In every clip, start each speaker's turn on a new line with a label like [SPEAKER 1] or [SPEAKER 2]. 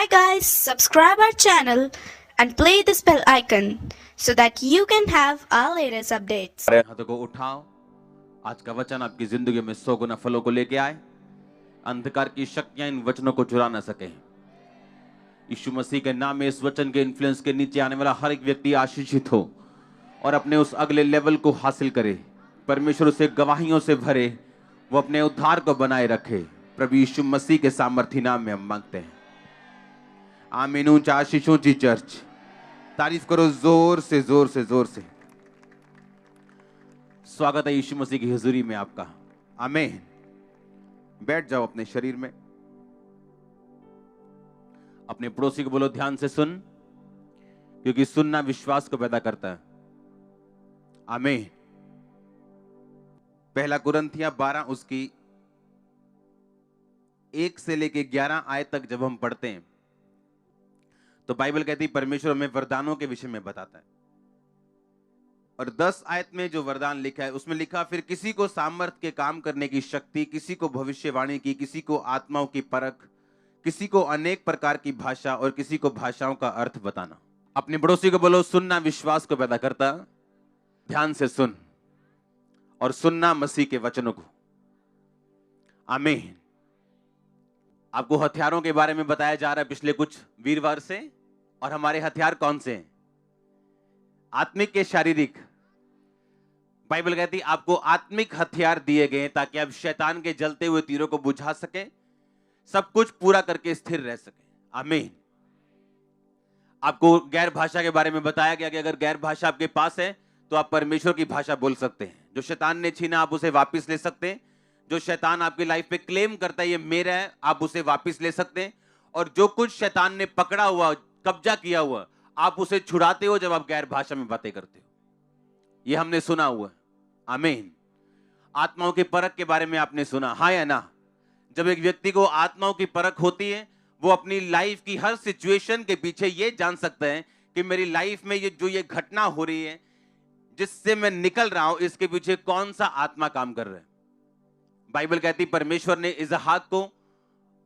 [SPEAKER 1] Hi guys, subscribe our channel and play this bell icon so that you can have our latest updates.
[SPEAKER 2] हाथों को उठाओ। आज का वचन आपकी जिंदगी में 100 गुना फलों को लेके आए। अंधकार की शक्तियां इन वचनों को चुरा ना सके। यीशु मसीह के नाम में इस वचन के इन्फ्लुएंस के नीचे आने वाला हर एक व्यक्ति आशीषित हो और अपने उस अगले लेवल को हासिल करे। परमेश्वर उसे गवाहियों से भरे, वो अपने उद्धार को बनाए रखे। प्रभु यीशु मसीह के सामर्थी नाम में हम मांगते हैं, आमीन। ऊंचा आशीष ऊंची चर्च, तारीफ करो जोर से जोर से जोर से। स्वागत है यीशु मसीह की हुजूरी में आपका, आमीन। बैठ जाओ अपने शरीर में। अपने पड़ोसी को बोलो, ध्यान से सुन, क्योंकि सुनना विश्वास को पैदा करता है, आमीन। पहला कुरिन्थियां 12 उसकी 1 से लेके 11 आयत तक जब हम पढ़ते हैं तो बाइबल कहती है परमेश्वर हमें वरदानों के विषय में बताता है। और 10 आयत में जो वरदान लिखा है उसमें लिखा, फिर किसी को सामर्थ के काम करने की शक्ति, किसी को भविष्यवाणी की, किसी को आत्माओं की परख, किसी को अनेक प्रकार की भाषा और किसी को भाषाओं का अर्थ बताना। अपने पड़ोसी को बोलो, सुनना विश्वास को पैदा करता। ध्यान से सुन और सुनना मसीह के वचनों को, आमीन। आपको हथियारों के बारे में बताया जा रहा है पिछले कुछ वीरवार से। और हमारे हथियार कौन से हैं? आत्मिक के शारीरिक। बाइबल कहती है आपको आत्मिक हथियार दिए गए ताकि आप शैतान के जलते हुए तीरों को बुझा सके, सब कुछ पूरा करके स्थिर रह सके, आमीन। आपको गैर भाषा के बारे में बताया गया कि अगर गैर भाषा आपके पास है तो आप परमेश्वर की भाषा बोल सकते हैं। जो शैतान ने छीना आप उसे वापस ले सकते हैं। जो शैतान आपकी लाइफ पे क्लेम करता है ये मेरा है, आप उसे वापस ले सकते हैं। और जो कुछ शैतान ने पकड़ा हुआ, कब्जा किया हुआ, आप उसे छुड़ाते हो जब आप गैर भाषा में बातें करते हो। ये हमने सुना हुआ है, आमीन। आत्माओं की परख के बारे में आपने सुना, हाँ या ना? जब एक व्यक्ति को आत्माओं की परख होती है, वो अपनी लाइफ की हर सिचुएशन के पीछे ये जान सकता है कि मेरी लाइफ में ये घटना हो रही है, जिससे मैं निकल रहा हूं, इसके पीछे कौन सा आत्मा काम कर रहा है। बाइबल कहती परमेश्वर ने इसहाक को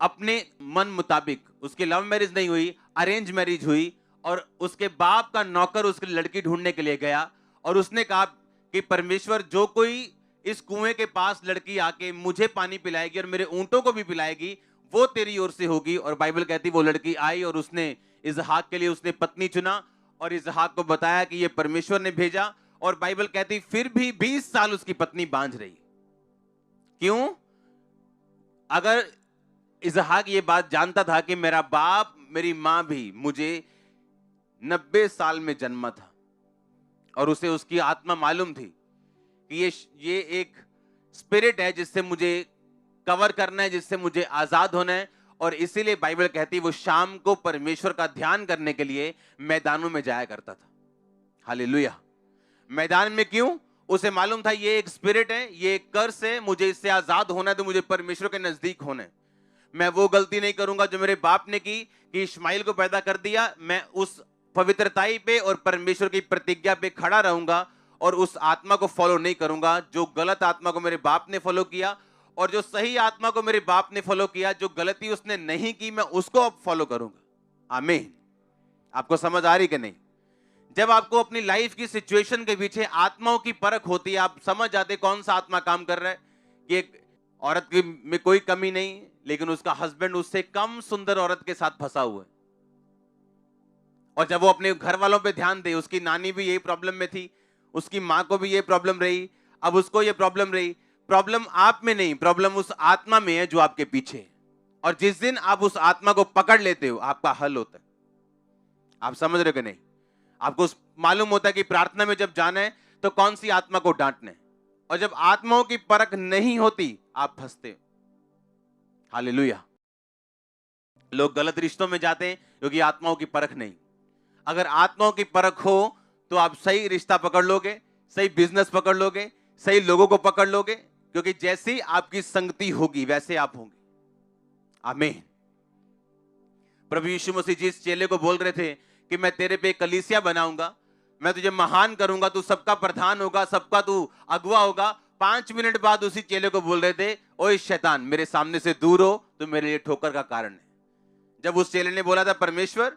[SPEAKER 2] अपने मन मुताबिक, उसकी लव मैरिज नहीं हुई, अरेंज मैरिज हुई, और उसके बाप का नौकर उसके लड़की ढूंढने के लिए गया और उसने कहा कि परमेश्वर, जो कोई इस कुएं के पास लड़की आके मुझे पानी पिलाएगी और मेरे ऊंटों को भी पिलाएगी, वो तेरी ओर से होगी। और बाइबल कहती वो लड़की आई और उसने इसहाक के लिए उसने पत्नी चुना और इसहाक को बताया कि ये परमेश्वर ने भेजा। और बाइबल कहती फिर भी 20 साल उसकी पत्नी बांझ रही। क्यों? अगर इसहाक ये बात जानता था कि मेरा बाप, मेरी मां भी मुझे 90 साल में जन्मा था और उसे उसकी आत्मा मालूम थी कि ये एक स्पिरिट है जिससे मुझे कवर करना है, जिससे मुझे आजाद होना है। और इसीलिए बाइबल कहती वो शाम को परमेश्वर का ध्यान करने के लिए मैदानों में जाया करता था। हालेलुया। मैदान में क्यों? उसे मालूम था ये एक स्पिरिट है, ये एक कर्स है, मुझे इससे आजाद होना है, तो मुझे परमेश्वर के नजदीक होना है। मैं वो गलती नहीं करूंगा जो मेरे बाप ने की कि इश्माइल को पैदा कर दिया। मैं उस पवित्रताई पे और परमेश्वर की प्रतिज्ञा पे खड़ा रहूंगा और उस आत्मा को फॉलो नहीं करूंगा जो गलत आत्मा को मेरे बाप ने फॉलो किया, और जो सही आत्मा को मेरे बाप ने फॉलो किया, जो गलती उसने नहीं की, मैं उसको अब फॉलो करूंगा, आमीन। आपको समझ आ रही कि नहीं? जब आपको अपनी लाइफ की सिचुएशन के पीछे आत्माओं की परख होती है, आप समझ जाते कौन सा आत्मा काम कर रहा है। कि एक औरत में कोई कमी नहीं, लेकिन उसका हस्बैंड उससे कम सुंदर औरत के साथ फंसा हुआ है। और जब वो अपने घर वालों पे ध्यान दे, उसकी नानी भी यही प्रॉब्लम में थी, उसकी मां को भी ये प्रॉब्लम रही, अब उसको ये प्रॉब्लम रही। प्रॉब्लम आप में नहीं, प्रॉब्लम उस आत्मा में है जो आपके पीछे है। और जिस दिन आप उस आत्मा को पकड़ लेते हो, आपका हल होता है। आप समझ रहे हो कि नहीं? आपको मालूम होता है कि प्रार्थना में जब जाना है तो कौन सी आत्मा को डांटना है। और जब आत्माओं की परख नहीं होती, आप फंसते हो। हालेलुया। लोग गलत रिश्तों में जाते हैं क्योंकि आत्माओं की परख नहीं। अगर आत्माओं की परख हो तो आप सही रिश्ता पकड़ लोगे, सही बिजनेस पकड़ लोगे, सही लोगों को पकड़ लोगे, क्योंकि जैसी आपकी संगति होगी वैसे आप होंगे, आमीन। प्रभु यीशु मसीह जिस चेले को बोल रहे थे कि मैं तेरे पे कलीसिया बनाऊंगा, मैं तुझे महान करूंगा, तू सबका प्रधान होगा, सबका तू अगुवा होगा, 5 मिनट बाद उसी चेले को बोल रहे थे, ओए शैतान, मेरे सामने से दूर हो, तो मेरे लिए ठोकर का कारण है। जब उस चेले ने बोला था परमेश्वर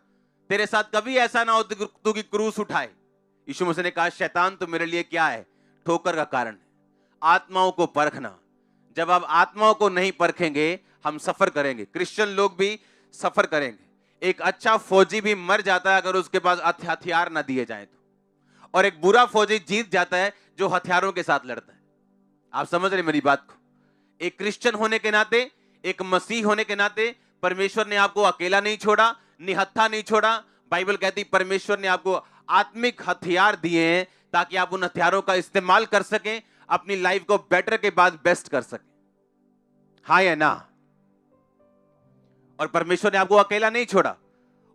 [SPEAKER 2] तेरे साथ कभी ऐसा ना हो तू की क्रूस उठाए, यीशु मसीह ने कहा शैतान तो मेरे लिए क्या है, ठोकर का कारण है। आत्माओं को परखना, जब आप आत्माओं को नहीं परखेंगे हम सफर करेंगे। क्रिश्चियन लोग भी सफर करेंगे। एक अच्छा फौजी भी मर जाता है अगर उसके पास हथियार ना दिए जाए तो, और एक बुरा फौजी जीत जाता है जो हथियारों के साथ लड़ता है। आप समझ रहे मेरी बात को? एक क्रिश्चियन होने के नाते, एक मसीह होने के नाते परमेश्वर ने आपको अकेला नहीं छोड़ा, निहत्था नहीं छोड़ा। बाइबल कहती परमेश्वर ने आपको आत्मिक हथियार दिए हैं ताकि आप उन हथियारों का इस्तेमाल कर सकें, अपनी लाइफ को बेटर के बाद बेस्ट कर सकें। हाँ या ना? और परमेश्वर ने आपको अकेला नहीं छोड़ा,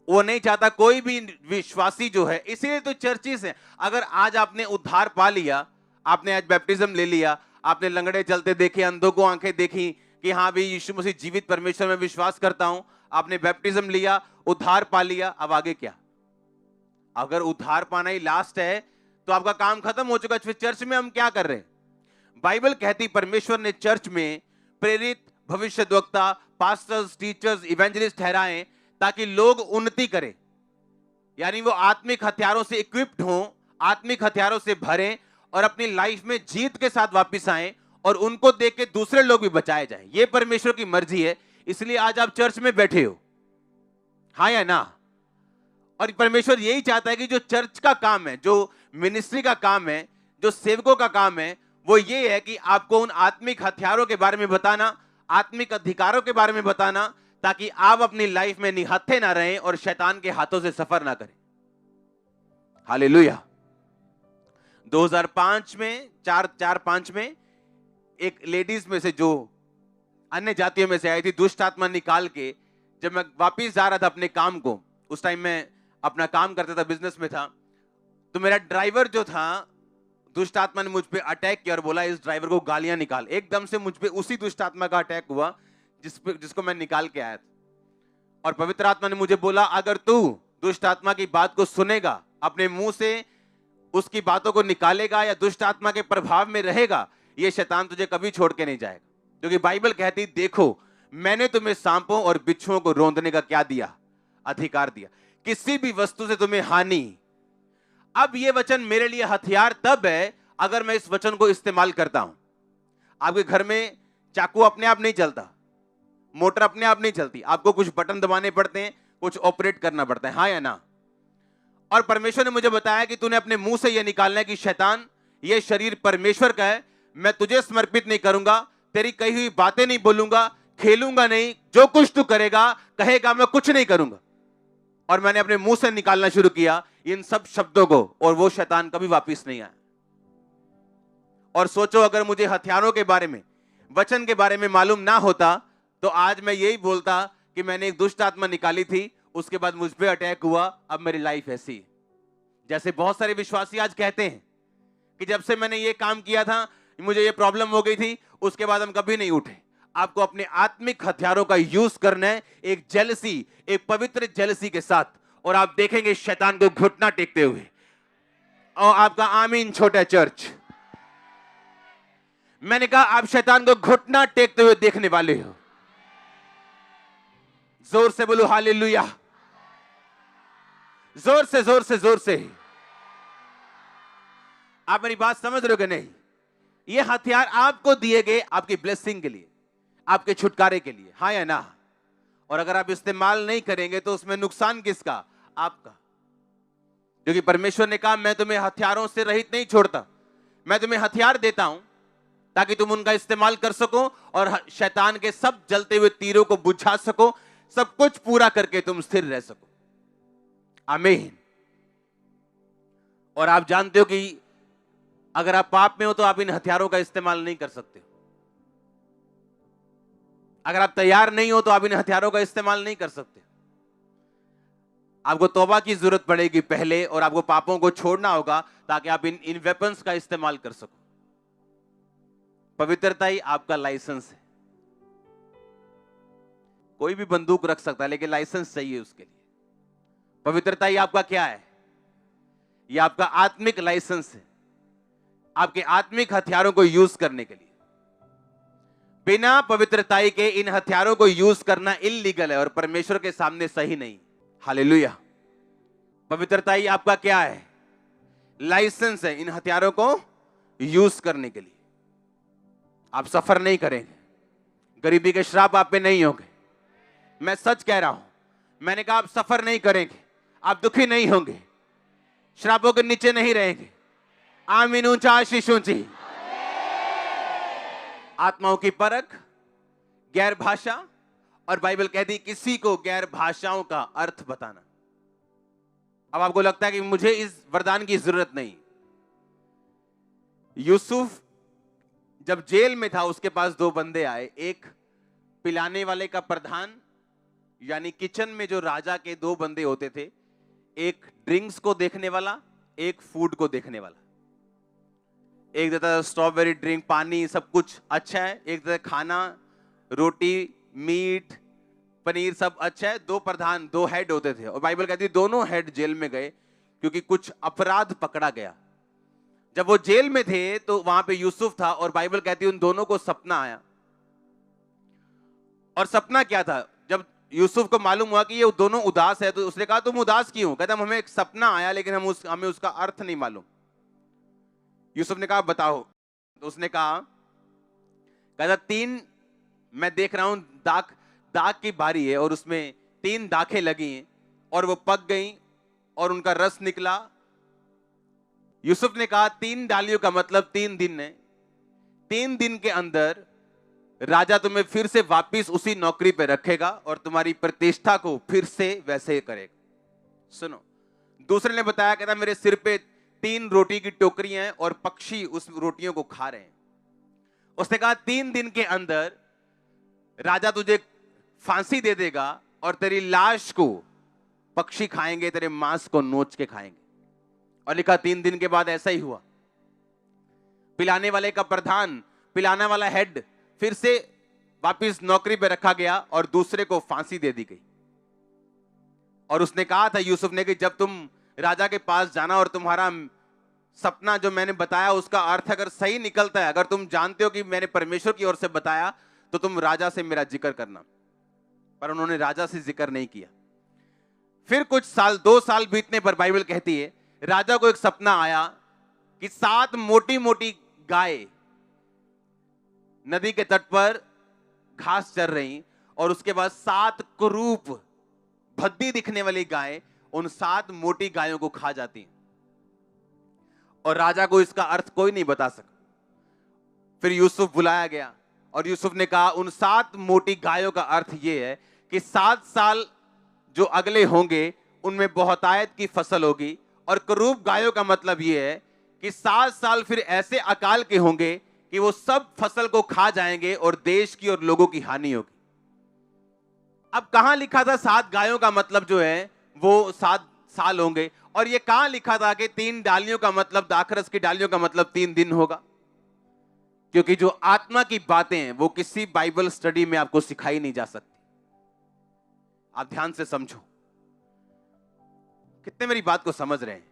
[SPEAKER 2] वो नहीं चाहता कोई भी विश्वासी जो है, इसीलिए तो चर्चिस है। अगर आज आपने उद्धार पा लिया, आपने आज बैप्टिज्म ले लिया, आपने लंगड़े चलते देखे, अंधों को आंखें देखी कि हाँ भी यीशु मसीह जीवित परमेश्वर में विश्वास करता हूं, आपने बैप्टिज्म लिया, उद्धार पा लिया, अब आगे क्या? अगर उद्धार पाना ही लास्ट है तो आपका काम खत्म हो चुका। फिर चर्च में हम क्या कर रहे हैं? बाइबल कहती परमेश्वर ने चर्च में प्रेरित, भविष्यद्वक्ता, पास्टर्स, टीचर्स, इवेंजलिस्ट ठहराएं ताकि लोग उन्नति करें, यानी वो आत्मिक हथियारों से इक्विप्ड हों, आत्मिक हथियारों से भरें और अपनी लाइफ में जीत के साथ वापस आएं और उनको देख के दूसरे लोग भी बचाए जाएं। ये परमेश्वर की मर्जी है, इसलिए आज आप चर्च में बैठे हो। हाँ या ना? और परमेश्वर यही चाहता है कि जो चर्च का काम है, जो मिनिस्ट्री का काम है, जो सेवकों का काम है, वो ये है कि आपको उन आत्मिक हथियारों के बारे में बताना, आत्मिक अधिकारों के बारे में बताना, ताकि आप अपनी लाइफ में निहत्थे ना रहें और शैतान के हाथों से सफर ना करें। हालेलुया। 2005 में 4-5 में एक लेडीज में से जो अन्य जातियों में से आई थी, दुष्ट आत्मा निकाल के, जब मैं वापिस जा रहा था अपने काम को, उस टाइम मैं अपना काम करता था, बिजनेस में था, तो मेरा ड्राइवर जो था, दुष्ट आत्मा ने मुझ पे अटैक किया और बोला इस ड्राइवर को गालियां निकाल। एकदम से मुझ पे उसी दुष्ट आत्मा का अटैक हुआ जिसको मैं निकाल के आया था। और पवित्र आत्मा ने मुझे बोला अगर तू दुष्ट आत्मा की बात को सुनेगा, अपने मुंह से उसकी बातों को निकालेगा या दुष्ट आत्मा के प्रभाव में रहेगा, ये शैतान तुझे कभी छोड़ के नहीं जाएगा। क्योंकि बाइबल कहती देखो मैंने तुम्हें सांपों और बिच्छुओं को रौंदने का क्या दिया? अधिकार दिया, किसी भी वस्तु से तुम्हें हानि। अब ये वचन मेरे लिए हथियार तब है अगर मैं इस वचन को इस्तेमाल करता हूं। आपके घर में चाकू अपने आप नहीं चलता, मोटर अपने आप नहीं चलती, आपको कुछ बटन दबाने पड़ते हैं, कुछ ऑपरेट करना पड़ता है। हाँ या ना? और परमेश्वर ने मुझे बताया कि तूने अपने मुंह से यह निकालना है कि शैतान, यह शरीर परमेश्वर का है, मैं तुझे समर्पित नहीं करूंगा, तेरी कही हुई बातें नहीं बोलूंगा, खेलूंगा नहीं, जो कुछ तू करेगा कहेगा मैं कुछ नहीं करूंगा। और मैंने अपने मुंह से निकालना शुरू किया इन सब शब्दों को, और वो शैतान कभी वापस नहीं आया। और सोचो अगर मुझे हथियारों के बारे में, वचन के बारे में मालूम ना होता तो आज मैं यही बोलता कि मैंने एक दुष्ट आत्मा निकाली थी, उसके बाद मुझ पे अटैक हुआ, अब मेरी लाइफ ऐसी है। जैसे बहुत सारे विश्वासी आज कहते हैं कि जब से मैंने ये काम किया था मुझे ये प्रॉब्लम हो गई थी, उसके बाद हम कभी नहीं उठे। आपको अपने आत्मिक हथियारों का यूज करना है, एक जेलसी, एक पवित्र जेलसी के साथ, और आप देखेंगे शैतान को घुटना टेकते हुए। और आपका आमीन छोटा चर्च। मैंने कहा आप शैतान को घुटना टेकते हुए देखने वाले हो। जोर से बोलो हालेलुया, जोर से जोर से जोर से। आप मेरी बात समझ रहे हो कि नहीं? ये हथियार आपको दिए गए आपकी ब्लेसिंग के लिए, आपके छुटकारे के लिए। हाँ या ना? और अगर आप इस्तेमाल नहीं करेंगे तो उसमें नुकसान किसका? आपका। क्योंकि परमेश्वर ने कहा मैं तुम्हें हथियारों से रहित नहीं छोड़ता, मैं तुम्हें हथियार देता हूं ताकि तुम उनका इस्तेमाल कर सको और शैतान के सब जलते हुए तीरों को बुझा सको, सब कुछ पूरा करके तुम स्थिर रह सको। आमीन। और आप जानते हो कि अगर आप पाप में हो तो आप इन हथियारों का इस्तेमाल नहीं कर सकते। अगर आप तैयार नहीं हो तो आप इन हथियारों का इस्तेमाल नहीं कर सकते। आपको तौबा की जरूरत पड़ेगी पहले, और आपको पापों को छोड़ना होगा ताकि आप इन वेपन्स का इस्तेमाल कर सको। पवित्रता ही आपका लाइसेंस है। कोई भी बंदूक रख सकता है लेकिन लाइसेंस चाहिए उसके लिए। पवित्रता ही आपका क्या है? यह आपका आत्मिक लाइसेंस है, आपके आत्मिक हथियारों को यूज करने के लिए। बिना पवित्रताई के इन हथियारों को यूज करना इल्लीगल है और परमेश्वर के सामने सही नहीं। हालेलुया। पवित्रताई आपका क्या है? लाइसेंस है इन हथियारों को यूज करने के लिए। आप सफर नहीं करेंगे, गरीबी के श्राप आप पे नहीं होंगे। मैं सच कह रहा हूं, मैंने कहा आप सफर नहीं करेंगे, आप दुखी नहीं होंगे, श्रापों के नीचे नहीं रहेंगे। आमीन, ऊंचा आशीष ऊंची। आत्माओं की परख, गैर भाषा, और बाइबल कहती किसी को गैर भाषाओं का अर्थ बताना। अब आपको लगता है कि मुझे इस वरदान की जरूरत नहीं। यूसुफ जब जेल में था, उसके पास दो बंदे आए, एक पिलाने वाले का प्रधान, यानी किचन में जो राजा के दो बंदे होते थे, एक ड्रिंक्स को देखने वाला, एक फूड को देखने वाला। एक देता था स्ट्रॉबेरी ड्रिंक, पानी, सब कुछ अच्छा है। एक देता खाना, रोटी, मीट, पनीर, सब अच्छा है। दो प्रधान, दो हेड होते थे। और बाइबल कहती है दोनों हेड जेल में गए क्योंकि कुछ अपराध पकड़ा गया। जब वो जेल में थे तो वहां पे यूसुफ था, और बाइबल कहती है उन दोनों को सपना आया। और सपना क्या था? जब यूसुफ को मालूम हुआ कि ये दोनों उदास है, तो उसने कहा तुम उदास क्यों? कहता हमें एक सपना आया, लेकिन हमें उसका अर्थ नहीं मालूम। यूसुफ ने कहा बताओ। तो उसने कहा, कहता तीन मैं देख रहा हूं, दाख की बारी है और उसमें 3 दाखें लगी हैं और वो पक गई और उनका रस निकला। यूसुफ ने कहा 3 डालियों का मतलब 3 दिन है। 3 दिन के अंदर राजा तुम्हें फिर से वापिस उसी नौकरी पे रखेगा और तुम्हारी प्रतिष्ठा को फिर से वैसे करेगा। सुनो, दूसरे ने बताया, कहता मेरे सिर पे 3 रोटी की टोकरियां हैं और पक्षी उस रोटियों को खा रहे हैं। उसने कहा 3 दिन के अंदर राजा तुझे फांसी दे देगा और तेरी लाश को पक्षी खाएंगे, तेरे मांस को नोच के खाएंगे। और लिखा 3 दिन के बाद ऐसा ही हुआ। पिलाने वाले का प्रधान, पिलाने वाला हेड फिर से वापस नौकरी पे रखा गया और दूसरे को फांसी दे दी गई। और उसने कहा था यूसुफ ने कि जब तुम राजा के पास जाना और तुम्हारा सपना जो मैंने बताया उसका अर्थ अगर सही निकलता है, अगर तुम जानते हो कि मैंने परमेश्वर की ओर से बताया, तो तुम राजा से मेरा जिक्र करना। पर उन्होंने राजा से जिक्र नहीं किया। फिर कुछ साल, 2 साल बीतने पर बाइबल कहती है राजा को एक सपना आया कि 7 मोटी मोटी गाय नदी के तट पर घास चर रही, और उसके बाद 7 कुरूप भद्दी दिखने वाली गाय उन 7 मोटी गायों को खा जाती हैं। और राजा को इसका अर्थ कोई नहीं बता सका। फिर यूसुफ बुलाया गया और यूसुफ ने कहा उन 7 मोटी गायों का अर्थ यह है कि 7 साल जो अगले होंगे उनमें बहुतायत की फसल होगी। और करूब गायों का मतलब यह है कि 7 साल फिर ऐसे अकाल के होंगे कि वो सब फसल को खा जाएंगे और देश की और लोगों की हानि होगी। अब कहां लिखा था 7 गायों का मतलब जो है वो 7 साल होंगे? और ये कहां लिखा था कि 3 डालियों का मतलब, दाखरस की डालियों का मतलब 3 दिन होगा? क्योंकि जो आत्मा की बातें हैं वो किसी बाइबल स्टडी में आपको सिखाई नहीं जा सकती। आप ध्यान से समझो, कितने मेरी बात को समझ रहे हैं?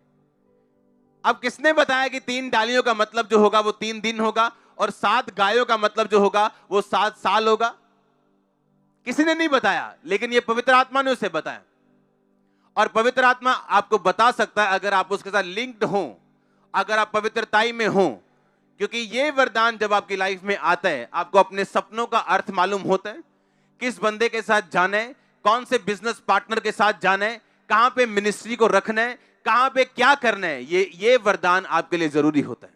[SPEAKER 2] अब किसने बताया कि 3 डालियों का मतलब जो होगा वो 3 दिन होगा और 7 गायों का मतलब जो होगा वो 7 साल होगा? किसी ने नहीं बताया, लेकिन ये पवित्र आत्मा ने उसे बताया। और पवित्र आत्मा आपको बता सकता है अगर आप उसके साथ लिंक्ड हो, अगर आप पवित्रताई में हो। क्योंकि ये वरदान जब आपकी लाइफ में आता है, आपको अपने सपनों का अर्थ मालूम होता है, किस बंदे के साथ जाना है, कौन से बिजनेस पार्टनर के साथ जाना है, कहां पे मिनिस्ट्री को रखना है, कहां पे क्या करना है, ये वरदान आपके लिए जरूरी होता है।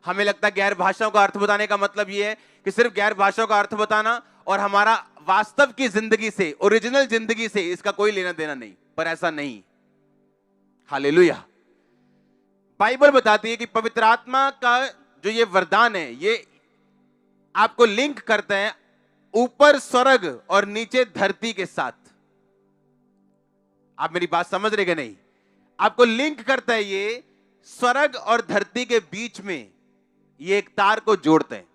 [SPEAKER 2] हमें लगता है गैर भाषाओं का अर्थ बताने का मतलब यह है कि सिर्फ गैर भाषाओं का अर्थ बताना और हमारा वास्तव की जिंदगी से, ओरिजिनल जिंदगी से इसका कोई लेना देना नहीं। पर ऐसा नहीं। हालेलुया। बाइबल बताती है कि पवित्र आत्मा का जो ये वरदान है, ये आपको लिंक करता है ऊपर स्वर्ग और नीचे धरती के साथ। आप मेरी बात समझ रहे कि नहीं? आपको लिंक करता है ये स्वर्ग और धरती के बीच में, ये एक तार को जोड़ते हैं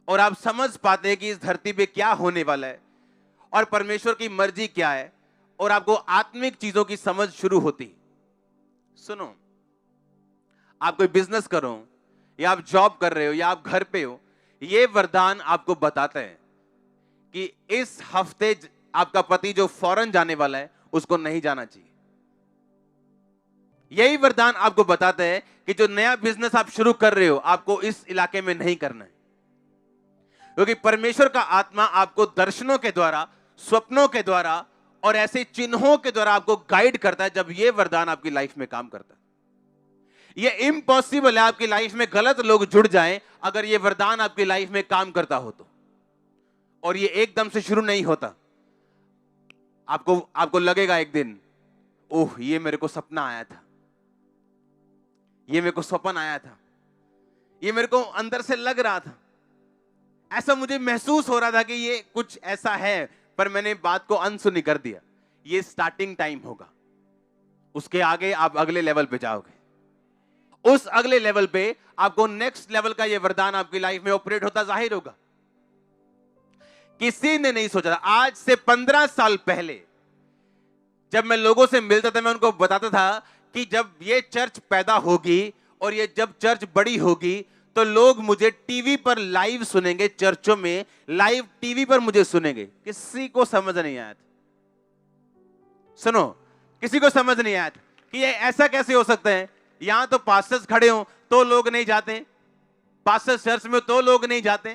[SPEAKER 2] और आप समझ पाते हैं कि इस धरती पे क्या होने वाला है और परमेश्वर की मर्जी क्या है, और आपको आत्मिक चीजों की समझ शुरू होती। सुनो, आप कोई बिजनेस करो या आप जॉब कर रहे हो या आप घर पे हो ये वरदान आपको बताते हैं कि इस हफ्ते आपका पति जो फॉरेन जाने वाला है उसको नहीं जाना चाहिए। यही वरदान आपको बताते हैं कि जो नया बिजनेस आप शुरू कर रहे हो आपको इस इलाके में नहीं करना है, क्योंकि परमेश्वर का आत्मा आपको दर्शनों के द्वारा, स्वप्नों के द्वारा और ऐसे चिन्हों के द्वारा आपको गाइड करता है। जब यह वरदान आपकी लाइफ में काम करता है, यह इम्पॉसिबल है आपकी लाइफ में गलत लोग जुड़ जाएं अगर यह वरदान आपकी लाइफ में काम करता हो तो। और यह एकदम से शुरू नहीं होता। आपको लगेगा एक दिन, ओह ये मेरे को सपना आया था, ये मेरे को स्वप्न आया था, ये मेरे को अंदर से लग रहा था, ऐसा मुझे महसूस हो रहा था कि ये कुछ ऐसा है, पर मैंने बात को अनसुनी कर दिया। ये स्टार्टिंग टाइम होगा, उसके आगे आप अगले लेवल पे जाओगे। उस अगले लेवल पे आपको नेक्स्ट लेवल का ये वरदान आपकी लाइफ में ऑपरेट होता जाहिर होगा। किसी ने नहीं सोचा था। आज से 15 साल पहले जब मैं लोगों से मिलता था, मैं उनको बताता था कि जब ये चर्च पैदा होगी और ये जब चर्च बड़ी होगी तो लोग मुझे टीवी पर लाइव सुनेंगे, चर्चों में लाइव टीवी पर मुझे सुनेंगे। किसी को समझ नहीं आया था। सुनो, किसी को समझ नहीं आया था कि ये ऐसा कैसे हो सकता है। यहां तो पास्टर्स खड़े हो तो लोग नहीं जाते, पास्टर्स चर्च में तो लोग नहीं जाते,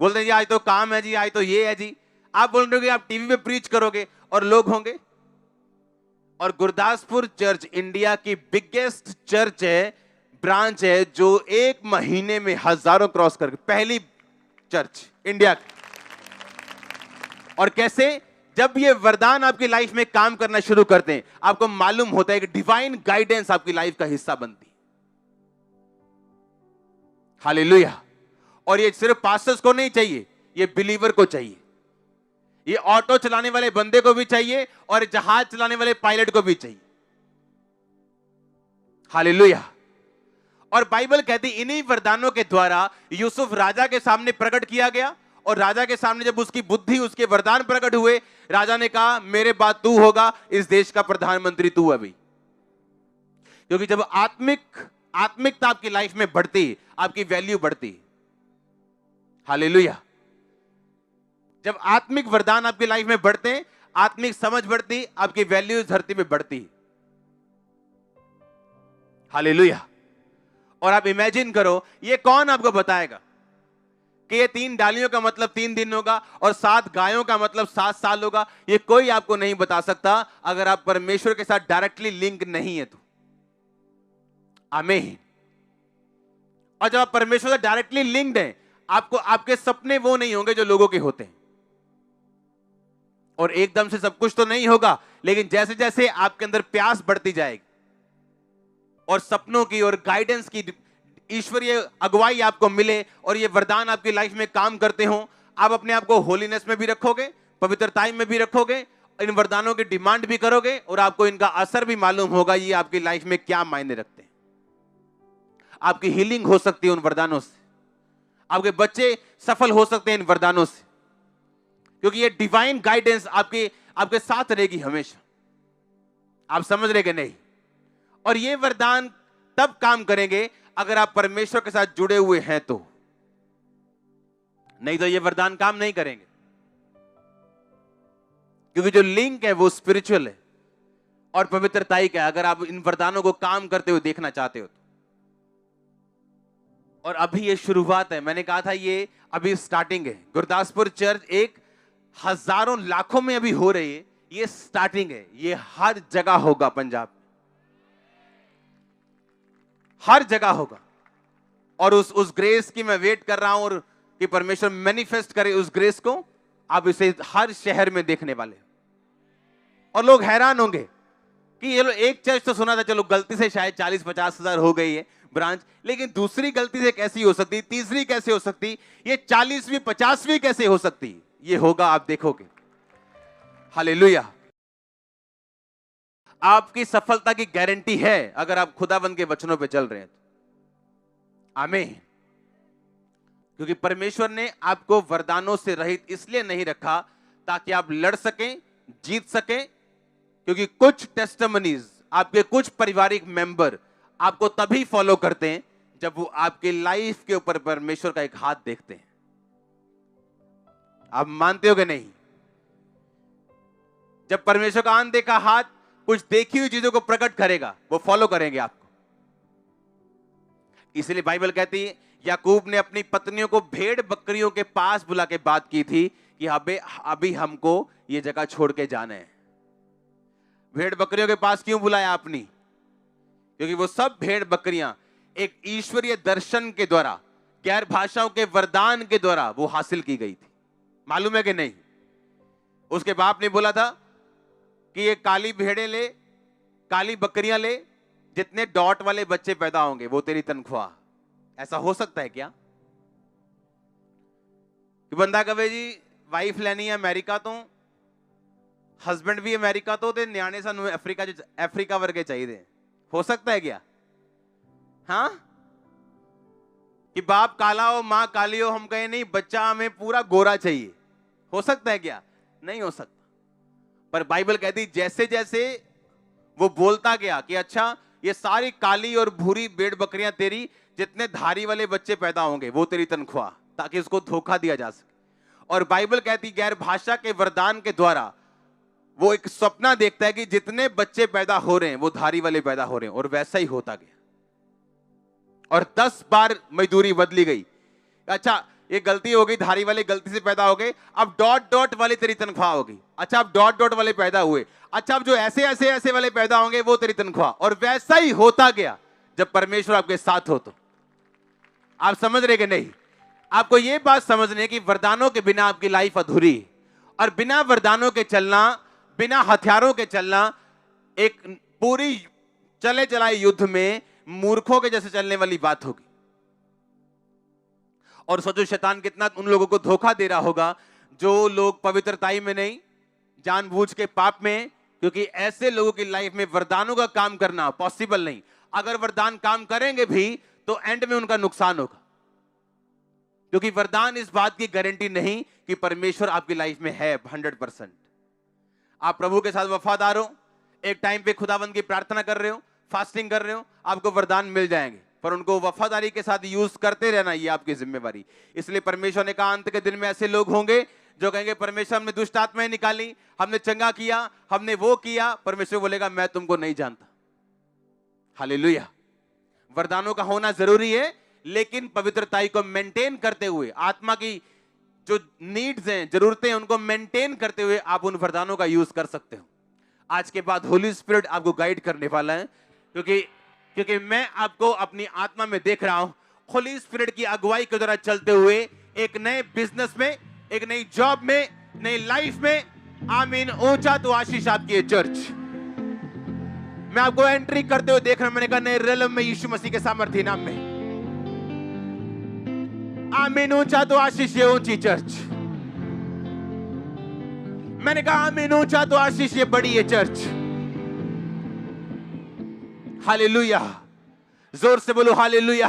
[SPEAKER 2] बोलते हैं जी आज तो काम है जी, आज तो ये है जी। आप बोल रहे हो कि आप टीवी पे प्रीच करोगे और लोग होंगे। और गुरदासपुर चर्च इंडिया की बिगेस्ट चर्च है, ब्रांच है, जो एक महीने में हजारों क्रॉस करके, पहली चर्च इंडिया की। और कैसे? जब ये वरदान आपकी लाइफ में काम करना शुरू करते हैं, आपको मालूम होता है कि डिवाइन गाइडेंस आपकी लाइफ का हिस्सा बनती है। हालेलुया। और ये सिर्फ पास्टर्स को नहीं चाहिए, ये बिलीवर को चाहिए, ये ऑटो चलाने वाले बंदे को भी चाहिए और जहाज चलाने वाले पायलट को भी चाहिए। हालेलुया। और बाइबल कहती इन्हीं वरदानों के द्वारा यूसुफ राजा के सामने प्रकट किया गया, और राजा के सामने जब उसकी बुद्धि, उसके वरदान प्रकट हुए, राजा ने कहा मेरे बाद तू होगा, इस देश का प्रधानमंत्री तू अभी। क्योंकि जब आत्मिकता आपकी लाइफ में बढ़ती, आपकी वैल्यू बढ़ती। हालेलुया। जब आत्मिक वरदान आपकी लाइफ में बढ़ते, आत्मिक समझ बढ़ती, आपकी वैल्यू धरती में बढ़ती। हालेलुया। और आप इमेजिन करो, ये कौन आपको बताएगा कि ये 3 डालियों का मतलब 3 दिन होगा और 7 गायों का मतलब 7 साल होगा? ये कोई आपको नहीं बता सकता अगर आप परमेश्वर के साथ डायरेक्टली लिंक नहीं है तो। आमीन। और जब आप परमेश्वर से डायरेक्टली लिंक्ड हैं, आपको आपके सपने वो नहीं होंगे जो लोगों के होते हैं। और एकदम से सब कुछ तो नहीं होगा, लेकिन जैसे जैसे आपके अंदर प्यास बढ़ती जाएगी और सपनों की और गाइडेंस की ईश्वरीय अगुवाई आपको मिले और ये वरदान आपकी लाइफ में काम करते हो, आप अपने आप को होलीनेस में भी रखोगे, पवित्रता में भी रखोगे, इन वरदानों की डिमांड भी करोगे और आपको इनका असर भी मालूम होगा ये आपकी लाइफ में क्या मायने रखते हैं। आपकी हीलिंग हो सकती है उन वरदानों से, आपके बच्चे सफल हो सकते हैं इन वरदानों से, क्योंकि ये डिवाइन गाइडेंस आपके साथ रहेगी हमेशा। आप समझ रहे कि नहीं? और ये वरदान तब काम करेंगे अगर आप परमेश्वर के साथ जुड़े हुए हैं तो, नहीं तो ये वरदान काम नहीं करेंगे, क्योंकि जो लिंक है वो स्पिरिचुअल है और पवित्रताई का है। अगर आप इन वरदानों को काम करते हुए देखना चाहते हो तो। और अभी ये शुरुआत है, मैंने कहा था ये अभी स्टार्टिंग है। गुरदासपुर चर्च एक हजारों लाखों में अभी हो रही है, ये स्टार्टिंग है। ये हर जगह होगा, पंजाब हर जगह होगा। और उस ग्रेस की मैं वेट कर रहा हूं, और कि परमेश्वर मैनिफेस्ट करे उस ग्रेस को। आप इसे हर शहर में देखने वाले, और लोग हैरान होंगे कि ये लोग एक चर्च तो सुना था, चलो गलती से शायद 40-50 हजार हो गई है ब्रांच, लेकिन दूसरी गलती से कैसी हो सकती, तीसरी कैसे हो सकती, ये 40वीं 50वीं कैसे हो सकती? ये होगा, आप देखोगे। हालेलुया। आपकी सफलता की गारंटी है अगर आप खुदाबंद के वचनों पे चल रहे हैं तो। आमीन। क्योंकि परमेश्वर ने आपको वरदानों से रहित इसलिए नहीं रखा ताकि आप लड़ सकें, जीत सकें, क्योंकि कुछ टेस्टिमनीज, आपके कुछ पारिवारिक मेंबर आपको तभी फॉलो करते हैं जब वो आपकी लाइफ के ऊपर परमेश्वर का एक हाथ देखते हैं। आप मानते हो कि नहीं? जब परमेश्वर का अनदेखा हाथ कुछ देखी हुई चीजों को प्रकट करेगा, वो फॉलो करेंगे आपको। इसलिए बाइबल कहती है याकूब ने अपनी पत्नियों को भेड़ बकरियों के पास बुला के बात की थी कि अभी हमको ये जगह छोड़ के जाना है। भेड़ बकरियों के पास क्यों बुलाया आपने? क्योंकि वो सब भेड़ बकरियां एक ईश्वरीय दर्शन के द्वारा, गैर भाषाओं के वरदान के द्वारा वो हासिल की गई थी। मालूम है कि नहीं? उसके बाप ने बोला था कि ये काली भेड़ें ले, काली बकरियां ले, जितने डॉट वाले बच्चे पैदा होंगे वो तेरी तनख्वाह। ऐसा हो सकता है क्या कि बंदा कहे जी वाइफ लेनी है अमेरिका तो, हस्बैंड भी अमेरिका तो ते न्याणे सानू अफ्रीका वर्गे चाहिए? हो सकता है क्या? हाँ, कि बाप काला हो मां काली हो, हम कहे नहीं बच्चा हमें पूरा गोरा चाहिए। हो सकता है क्या? नहीं हो सकता। पर बाइबल कहती जैसे जैसे वो बोलता गया कि अच्छा ये सारी काली और भूरी भेड़ बकरियां तेरी, जितने धारी वाले बच्चे पैदा होंगे वो तेरी तनख्वाह, ताकि उसको धोखा दिया जा सके। और बाइबल कहती गैर भाषा के वरदान के द्वारा वो एक सपना देखता है कि जितने बच्चे पैदा हो रहे हैं वो धारी वाले पैदा हो रहे हैं, और वैसा ही होता गया। और 10 बार मजदूरी बदली गई। अच्छा ये गलती हो गई, धारी वाले गलती से पैदा हो गए, अब डॉट डॉट वाली तेरी तनख्वाह होगी। अच्छा अब डॉट डॉट वाले पैदा हुए, अच्छा अब जो ऐसे ऐसे ऐसे वाले पैदा होंगे वो तेरी तनख्वाह। और वैसा ही होता गया जब परमेश्वर आपके साथ हो तो। आप समझ रहे कि नहीं? आपको यह बात समझनी है कि वरदानों के बिना आपकी लाइफ अधूरी है, और बिना वरदानों के चलना, बिना हथियारों के चलना एक पूरी चले चलाए युद्ध में मूर्खों के जैसे चलने वाली बात होगी। और सोचो शैतान कितना उन लोगों को धोखा दे रहा होगा जो लोग पवित्रताई में नहीं, जानबूझ के पाप में, क्योंकि ऐसे लोगों की लाइफ में वरदानों का काम करना पॉसिबल नहीं। अगर वरदान काम करेंगे भी तो एंड में उनका नुकसान होगा, क्योंकि वरदान इस बात की गारंटी नहीं कि परमेश्वर आपकी लाइफ में है 100%। आप प्रभु के साथ वफादार हो, एक टाइम पे खुदावंद की प्रार्थना कर रहे हो, फास्टिंग कर रहे हो, आपको वरदान मिल जाएंगे, पर उनको वफादारी के साथ यूज करते रहना ये आपकी जिम्मेवारी। इसलिए परमेश्वर ने कहा अंत के दिन में ऐसे लोग होंगे जो कहेंगे परमेश्वर हमने दुष्ट आत्माएं निकाली, हमने चंगा किया, हमने वो किया। परमेश्वर बोलेगा मैं तुमको नहीं जानता। हालेलुया। वरदानों का होना जरूरी है, लेकिन पवित्रताई को मेंटेन करते हुए, आत्मा की जो नीड्स हैं, जरूरतें हैं, उनको मेंटेन करते हुए आप उन वरदानों का यूज कर सकते हो। आज के बाद होली स्पिरिट आपको गाइड करने वाला है, क्योंकि मैं आपको अपनी आत्मा में देख रहा हूं होली स्पिरिट की अगुवाई के द्वारा चलते हुए एक नए बिजनेस में, एक नई जॉब में, नई लाइफ में। आमीन। ऊंचा तो आशीष आपकी है चर्च। मैं आपको एंट्री करते हुए देख रहा हूं। मैंने कहा नए रेलम में यीशु मसीह के सामर्थ्य नाम में। आमीन। ऊंचा तो आशीष ये ऊंची चर्च। मैंने कहा आमीन। ऊंचा तो आशीष ये बड़ी है चर्च। हालेलुया। जोर से बोलो हालेलुया।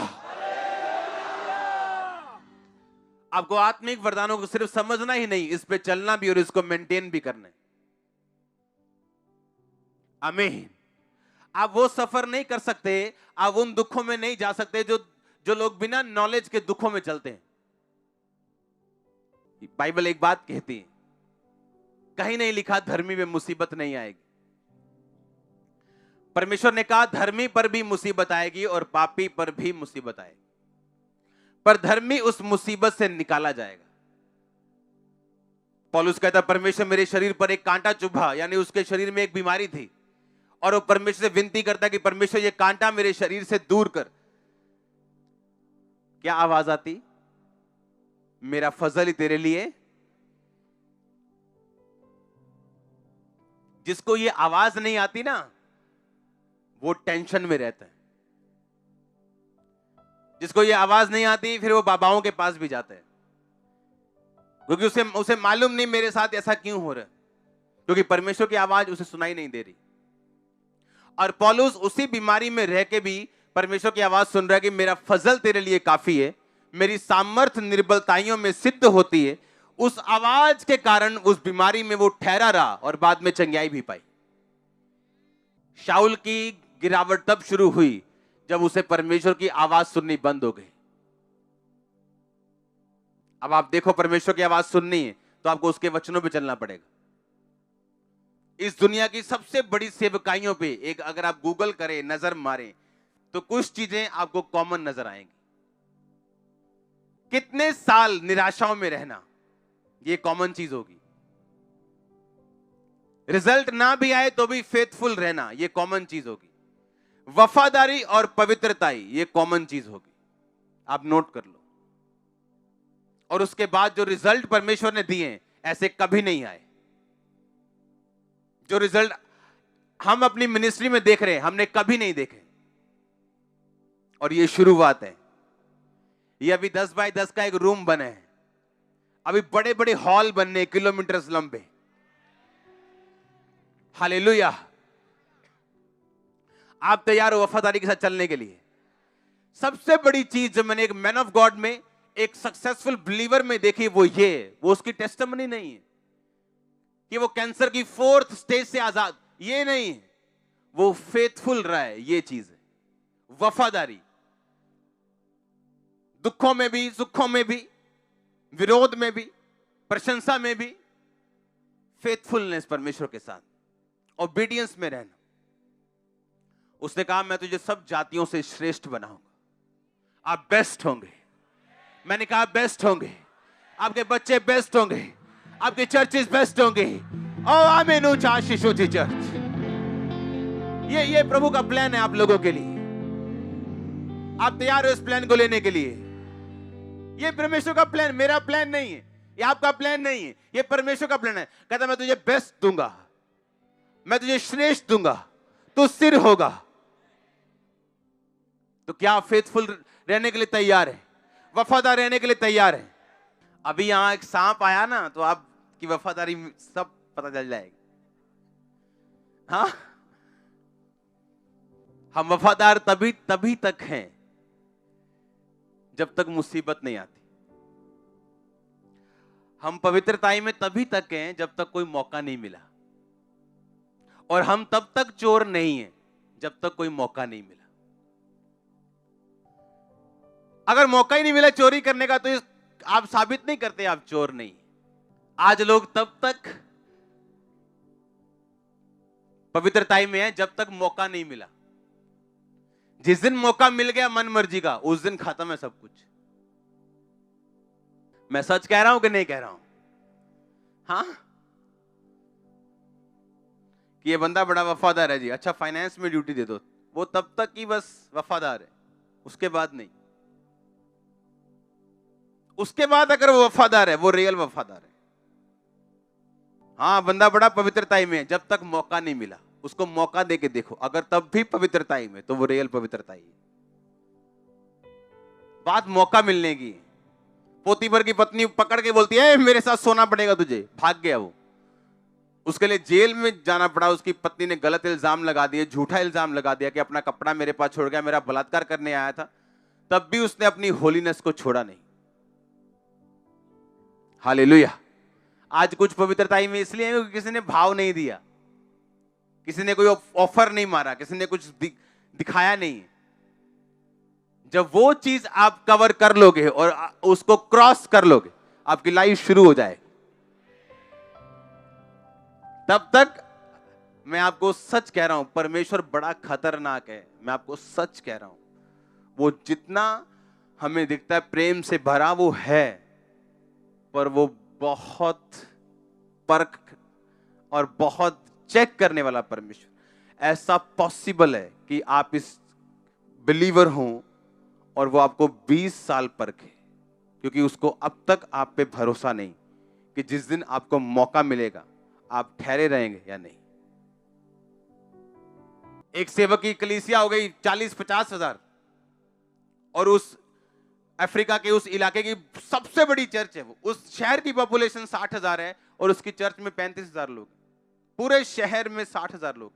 [SPEAKER 2] आपको आत्मिक वरदानों को सिर्फ समझना ही नहीं, इस पे चलना भी और इसको मेंटेन भी करना है। आमीन। आप वो सफर नहीं कर सकते, आप उन दुखों में नहीं जा सकते जो लोग बिना नॉलेज के दुखों में चलते हैं। बाइबल एक बात कहती है, कहीं नहीं लिखा धर्मी में मुसीबत नहीं आएगी। परमेश्वर ने कहा धर्मी पर भी मुसीबत आएगी और पापी पर भी मुसीबत आएगी, पर धर्मी उस मुसीबत से निकाला जाएगा। पौलुस कहता परमेश्वर मेरे शरीर पर एक कांटा चुभा, यानी उसके शरीर में एक बीमारी थी, और वो परमेश्वर से विनती करता कि परमेश्वर ये कांटा मेरे शरीर से दूर कर। क्या आवाज आती? मेरा फजल ही तेरे लिए। जिसको ये आवाज नहीं आती ना, वो टेंशन में रहता है। जिसको ये आवाज नहीं आती फिर वो बाबाओं के पास भी जाता है, क्योंकि उसे मालूम नहीं मेरे साथ ऐसा क्यों हो रहा है, क्योंकि परमेश्वर की आवाज उसे सुनाई नहीं दे रही। और पौलुस उसी बीमारी में रह के भी परमेश्वर की आवाज सुन रहा है कि मेरा फजल तेरे लिए काफी है, मेरी सामर्थ्य निर्बलताइयों में सिद्ध होती है। उस आवाज के कारण उस बीमारी में वो ठहरा रहा और बाद में चंगाई भी पाई। शाऊल की गिरावट तब शुरू हुई जब उसे परमेश्वर की आवाज सुननी बंद हो गई। अब आप देखो, परमेश्वर की आवाज सुननी है तो आपको उसके वचनों पे चलना पड़ेगा। इस दुनिया की सबसे बड़ी सेवकाइयों पे एक अगर आप गूगल करें, नजर मारें, तो कुछ चीजें आपको कॉमन नजर आएंगी। कितने साल निराशाओं में रहना, ये कॉमन चीज होगी। रिजल्ट ना भी आए तो भी फेथफुल रहना, ये कॉमन चीज होगी। वफादारी और पवित्रता, ये कॉमन चीज होगी। आप नोट कर लो। और उसके बाद जो रिजल्ट परमेश्वर ने दिए ऐसे कभी नहीं आए। जो रिजल्ट हम अपनी मिनिस्ट्री में देख रहे हैं, हमने कभी नहीं देखे। और ये शुरुआत है। ये अभी 10 बाय 10 का एक रूम बने हैं, अभी बड़े बड़े हॉल बनने, किलोमीटर लंबे। हालेलुया। आप तैयार हो वफादारी के साथ चलने के लिए? सबसे बड़ी चीज जो मैंने एक मैन ऑफ गॉड में, एक सक्सेसफुल बिलीवर में देखी, वो उसकी टेस्टिमनी नहीं है कि वो कैंसर की 4th स्टेज से आजाद, ये नहीं है। वो फेथफुल रहा है, ये चीज है वफादारी। दुखों में भी, सुखों में भी, विरोध में भी, प्रशंसा में भी, फेथफुलनेस परमेश्वर के साथ, ओबीडियंस में रहना। उसने कहा मैं तुझे सब जातियों से श्रेष्ठ बनाऊंगा, आप बेस्ट होंगे। मैंने कहा बेस्ट होंगे, आपके बच्चे बेस्ट होंगे, आपके चर्चेस बेस्ट होंगे। ओ आमीन, ऊंचा आशीष हो चर्च। ये प्रभु का प्लान है आप लोगों के लिए। आप तैयार हो इस प्लान को लेने के लिए? ये परमेश्वर का प्लान, मेरा प्लान नहीं है, ये आपका प्लान नहीं है, ये परमेश्वर का प्लान है। कहता मैं तुझे बेस्ट दूंगा, मैं तुझे श्रेष्ठ दूंगा, तू सिर होगा। तो क्या आप फेथफुल रहने के लिए तैयार है? वफादार रहने के लिए तैयार है? अभी यहां एक सांप आया ना, तो आपकी वफादारी सब पता चल जाएगी। हाँ, हम वफादार तभी तक हैं जब तक मुसीबत नहीं आती। हम पवित्रताई में तभी तक हैं जब तक कोई मौका नहीं मिला। और हम तब तक चोर नहीं हैं जब तक कोई मौका नहीं मिला। अगर मौका ही नहीं मिला चोरी करने का, तो आप साबित नहीं करते आप चोर नहीं। आज लोग तब तक पवित्रताई में हैं जब तक मौका नहीं मिला। जिस दिन मौका मिल गया मन मर्जी का, उस दिन खत्म है सब कुछ। मैं सच कह रहा हूं कि नहीं कह रहा हूं? हाँ, कि ये बंदा बड़ा वफादार है जी, अच्छा फाइनेंस में ड्यूटी दे दो, वो तब तक ही बस वफादार है, उसके बाद नहीं। उसके बाद अगर वो वफादार है, वो रियल वफादार है। हाँ, बंदा बड़ा पवित्रताई में है, जब तक मौका नहीं मिला उसको मौका दे के देखो, अगर तब भी पवित्रताई में, तो वो रियल पवित्रताई है। बात मौका मिलने की। पोतीफर की पत्नी पकड़ के बोलती है मेरे साथ सोना पड़ेगा तुझे, भाग गया वो। उसके लिए जेल में जाना पड़ा। उसकी पत्नी ने गलत इल्जाम लगा दिए, झूठा इल्जाम लगा दिया कि अपना कपड़ा मेरे पास छोड़ गया, मेरा बलात्कार करने आया था। तब भी उसने अपनी होलीनेस को छोड़ा नहीं। हालेलुया। आज कुछ पवित्रताई में इसलिए है क्योंकि किसी ने भाव नहीं दिया, किसी ने कोई ऑफर नहीं मारा, किसी ने कुछ दिखाया नहीं। जब वो चीज आप कवर कर लोगे और उसको क्रॉस कर लोगे, आपकी लाइफ शुरू हो जाएगी। तब तक मैं आपको सच कह रहा हूं, परमेश्वर बड़ा खतरनाक है। मैं आपको सच कह रहा हूं, वो जितना हमें दिखता है प्रेम से भरा वो है, पर वो बहुत परख और बहुत चेक करने वाला परमेश्वर। ऐसा पॉसिबल है कि आप इस बिलीवर हों और वो आपको 20 साल परखे, क्योंकि उसको अब तक आप पे भरोसा नहीं कि जिस दिन आपको मौका मिलेगा आप ठहरे रहेंगे या नहीं। एक सेवक की कलीसिया हो गई 40-50 हजार, और उस अफ्रीका के उस इलाके की सबसे बड़ी चर्च है वो। उस शहर की पॉपुलेशन 60,000 है और उसकी चर्च में 35,000 लोग। पूरे शहर में 60,000 लोग।